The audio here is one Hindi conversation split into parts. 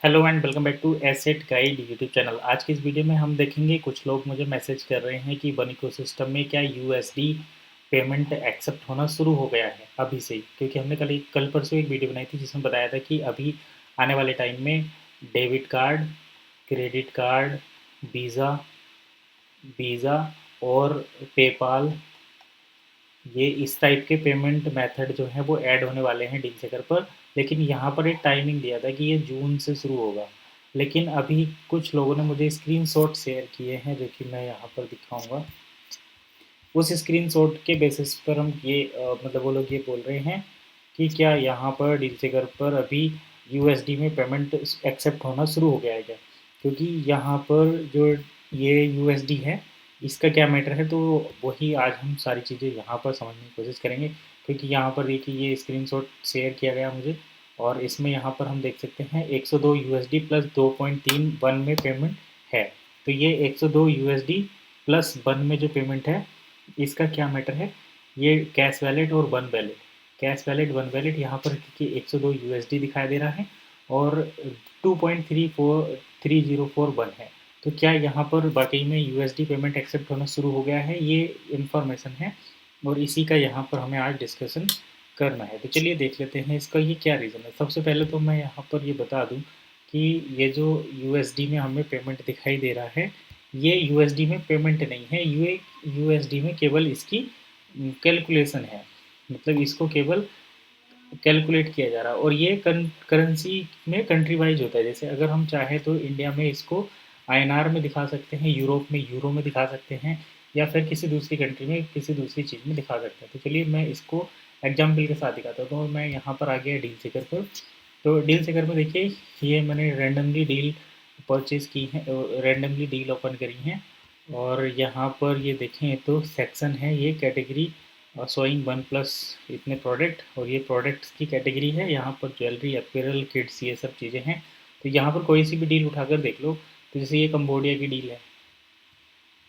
Hello and welcome back to asset guide YouTube channel. आज की इस वीडियो में हम देखेंगे, कुछ लोग मुझे मैसेज कर रहे हैं कि वन इकोसिस्टम में क्या यूएसडी पेमेंट एक्सेप्ट होना शुरू हो गया है अभी से ही, क्योंकि हमने कल परसों एक वीडियो बनाई थी जिसमें बताया था कि अभी आने वाले टाइम में debit card, credit card, visa visa और पेपाल, ये इस टाइप के पेमेंट मेथड जो हैं वो ऐड होने वाले हैं डील चेकर पर। लेकिन यहाँ पर एक टाइमिंग दिया था कि ये जून से शुरू होगा। लेकिन अभी कुछ लोगों ने मुझे स्क्रीनशॉट शेयर किए हैं जो कि मैं यहाँ पर दिखाऊंगा। उस स्क्रीनशॉट के बेसिस पर हम ये मतलब वो लोग ये बोल रहे हैं कि क्या यहाँ पर डील चेकर पर अभी यूएसडी में पेमेंट एक्सेप्ट होना शुरू हो गया है क्या, क्योंकि यहाँ पर जो ये यूएसडी है इसका क्या मैटर है, तो वही आज हम सारी चीज़ें यहाँ पर समझने की कोशिश करेंगे। क्योंकि यहाँ पर देखिए ये स्क्रीनशॉट शेयर किया गया मुझे, और इसमें यहाँ पर हम देख सकते हैं 102 यूएसडी प्लस 2.31 में पेमेंट है। तो ये 102 यूएसडी प्लस 1 में जो पेमेंट है इसका क्या मैटर है, ये कैश वैलेट और one wallet, cash wallet one wallet यहाँ पर क्योंकि 102 यूएसडी दिखाई दे रहा है और 2.34304 है। तो क्या यहाँ पर वाकई में यूएसडी पेमेंट एक्सेप्ट होना शुरू हो गया है, ये इन्फॉर्मेशन है और इसी का यहाँ पर हमें आज डिस्कशन करना है। तो चलिए देख लेते हैं इसका ये क्या रीज़न है। सबसे पहले तो मैं यहाँ पर ये बता दूँ कि ये जो यूएसडी में हमें पेमेंट दिखाई दे रहा है ये यूएसडी में पेमेंट नहीं है, ये यूएसडी में केवल इसकी कैलकुलेशन है। मतलब इसको केवल कैलकुलेट किया जा रहा है और ये करेंसी में कंट्री वाइज होता है। जैसे अगर हम चाहें तो इंडिया में इसको आईएनआर में दिखा सकते हैं, यूरोप में यूरो में दिखा सकते हैं, या फिर किसी दूसरी कंट्री में किसी दूसरी चीज़ में दिखा सकते हैं। तो चलिए मैं इसको एग्जाम्पल के साथ दिखाता हूँ। तो मैं यहाँ पर आ गया डील चेकर पर। तो डील चेकर में देखिए ये मैंने रैंडमली डील परचेज़ की है, रैंडमली डील ओपन करी हैं और यहाँ पर ये देखें तो सेक्शन है, ये कैटेगरी शोइंग वन प्लस इतने प्रोडक्ट, और ये प्रोडक्ट्स की कैटेगरी है। यहाँ पर ज्वेलरी, अपीरल, किड्स, ये सब चीज़ें हैं। तो यहाँ पर कोई सी भी डील उठाकर देख लो। तो जैसे ये कंबोडिया की डील है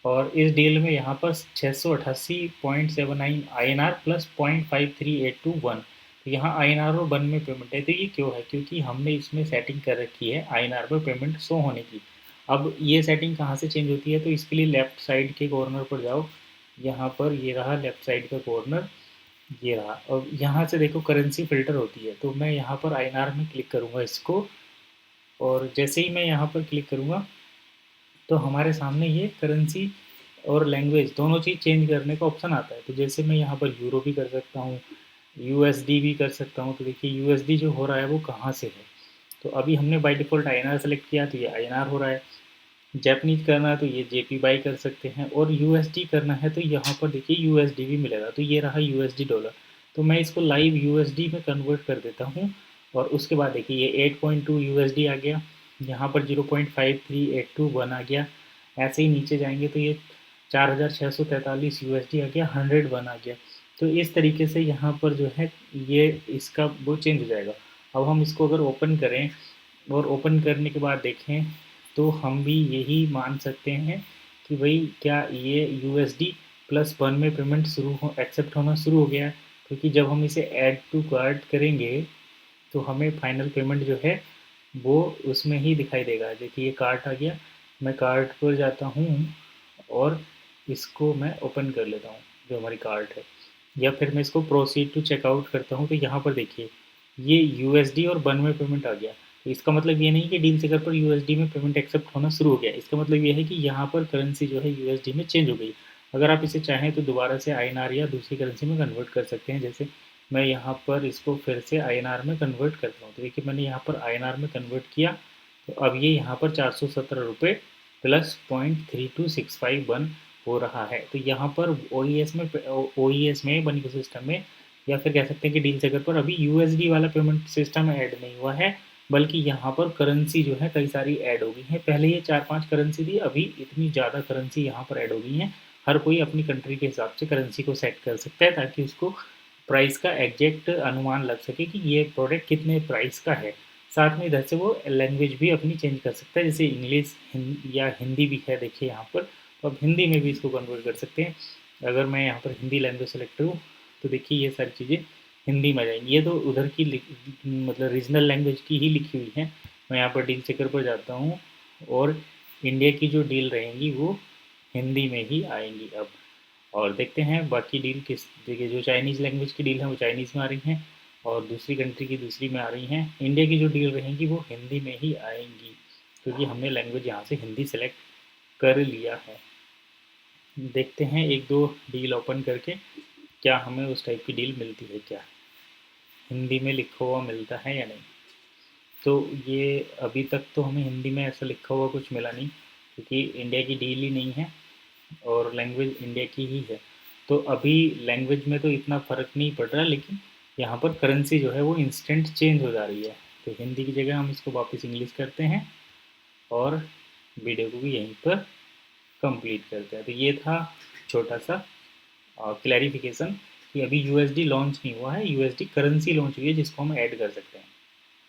और इस डील में यहाँ पर 688.79 INR प्लस 0.53821, तो यहाँ INR और 1 में पेमेंट है। तो ये क्यों है, क्योंकि हमने इसमें सेटिंग कर रखी है INR में पेमेंट शो होने की। अब ये सेटिंग कहाँ से चेंज होती है, तो इसके लिए लेफ्ट साइड के कॉर्नर पर जाओ। यहाँ पर ये रहा लेफ्ट साइड का कॉर्नर, ये रहा, और यहाँ से देखो करेंसी फ़िल्टर होती है। तो मैं यहाँ पर INR में क्लिक करूँगा इसको, और जैसे ही मैं यहाँ पर क्लिक करूँगा तो हमारे सामने ये करेंसी और लैंग्वेज दोनों चीज़ चेंज करने का ऑप्शन आता है। तो जैसे मैं यहाँ पर यूरो भी कर सकता हूँ, यूएसडी भी कर सकता हूँ। तो देखिए यूएसडी जो हो रहा है वो कहाँ से है, तो अभी हमने बाय डिफ़ॉल्ट आईएनआर सेलेक्ट किया तो ये आईएनआर हो रहा है। जैपनीज करना है तो ये जेपी बाई कर सकते हैं, और यूएसडी करना है तो यहाँ पर देखिए यूएसडी भी मिलेगा। तो ये रहा यूएसडी डॉलर। तो मैं इसको लाइव यूएसडी में कन्वर्ट कर देता हूँ, और उसके बाद देखिए ये 8.2 यूएसडी आ गया, यहाँ पर 0.53821 आ गया। ऐसे ही नीचे जाएंगे तो ये 4643 यूएसडी आ गया, 101 आ गया। तो इस तरीके से यहाँ पर जो है ये इसका वो चेंज हो जाएगा। अब हम इसको अगर ओपन करें और ओपन करने के बाद देखें तो हम भी यही मान सकते हैं कि भाई क्या ये यूएसडी प्लस 1 में पेमेंट एक्सेप्ट होना शुरू हो गया है। क्योंकि जब हम इसे ऐड टू कार्ट करेंगे तो हमें फाइनल पेमेंट जो है वो उसमें ही दिखाई देगा। देखिए ये कार्ट आ गया, मैं कार्ट पर जाता हूँ और इसको मैं ओपन कर लेता हूँ जो हमारी कार्ट है, या फिर मैं इसको प्रोसीड टू चेकआउट करता हूँ। तो यहाँ पर देखिए ये यूएसडी और 1 में पेमेंट आ गया। तो इसका मतलब ये नहीं कि डील चेकर पर यूएसडी में पेमेंट एक्सेप्ट होना शुरू हो गया। इसका मतलब ये है कि यहाँ पर करेंसी जो है यूएसडी में चेंज हो गई। अगर आप इसे चाहें तो दोबारा से आईएनआर या दूसरी करेंसी में कन्वर्ट कर सकते हैं। जैसे मैं यहाँ पर इसको फिर से आईएनआर में कन्वर्ट करता हूँ। तो देखिए मैंने यहाँ पर आईएनआर में कन्वर्ट किया, तो अब ये यहाँ पर 417 रुपये प्लस 0.32651 हो रहा है। तो यहाँ पर ओ में वन इकोसिस्टम में, या फिर कह सकते हैं कि डील चेकर पर अभी यूएसडी वाला पेमेंट सिस्टम ऐड नहीं हुआ है, बल्कि यहाँ पर करेंसी जो है कई सारी ऐड हो गई हैं। पहले ये 4-5 करेंसी थी, अभी इतनी ज़्यादा करेंसी यहाँ पर ऐड हो गई हैं। हर कोई अपनी कंट्री के हिसाब से करेंसी को सेट कर सकता है ताकि उसको प्राइस का एग्जैक्ट अनुमान लग सके कि ये प्रोडक्ट कितने प्राइस का है। साथ में इधर से वो लैंग्वेज भी अपनी चेंज कर सकता है, जैसे इंग्लिश या हिंदी भी है देखिए यहाँ पर। तो अब हिंदी में भी इसको कन्वर्ट कर सकते हैं। अगर मैं यहाँ पर हिंदी लैंग्वेज सेलेक्ट करूँ तो देखिए ये सारी चीज़ें हिंदी में आ जाएंगी। ये तो उधर की मतलब रीजनल लैंग्वेज की ही लिखी हुई हैं, मैं यहाँ पर डील चेकर पर जाता हूँ और इंडिया की जो डील रहेंगी वो हिंदी में ही आएंगी अब। और देखते हैं बाकी डील किस, देखिए जो चाइनीज़ लैंग्वेज की डील है वो चाइनीज़ में आ रही हैं और दूसरी कंट्री की दूसरी में आ रही हैं। इंडिया की जो डील रहेंगी वो हिंदी में ही आएंगी क्योंकि हमने लैंग्वेज यहाँ से हिंदी सेलेक्ट कर लिया है। देखते हैं एक दो डील ओपन करके क्या हमें उस टाइप की डील मिलती है, क्या हिंदी में लिखा हुआ मिलता है या नहीं। तो ये अभी तक तो हमें हिंदी में ऐसा लिखा हुआ कुछ मिला नहीं क्योंकि इंडिया की डील ही नहीं है और लैंग्वेज इंडिया की ही है। तो अभी लैंग्वेज में तो इतना फ़र्क नहीं पड़ रहा, लेकिन यहाँ पर करेंसी जो है वो इंस्टेंट चेंज हो जा रही है। तो हिंदी की जगह हम इसको वापस इंग्लिश करते हैं और वीडियो को भी यहीं पर कंप्लीट करते हैं। तो ये था छोटा सा क्लैरिफिकेशन कि अभी यूएसडी लॉन्च नहीं हुआ है, यूएसडी करेंसी लॉन्च हुई है जिसको हम ऐड कर सकते हैं।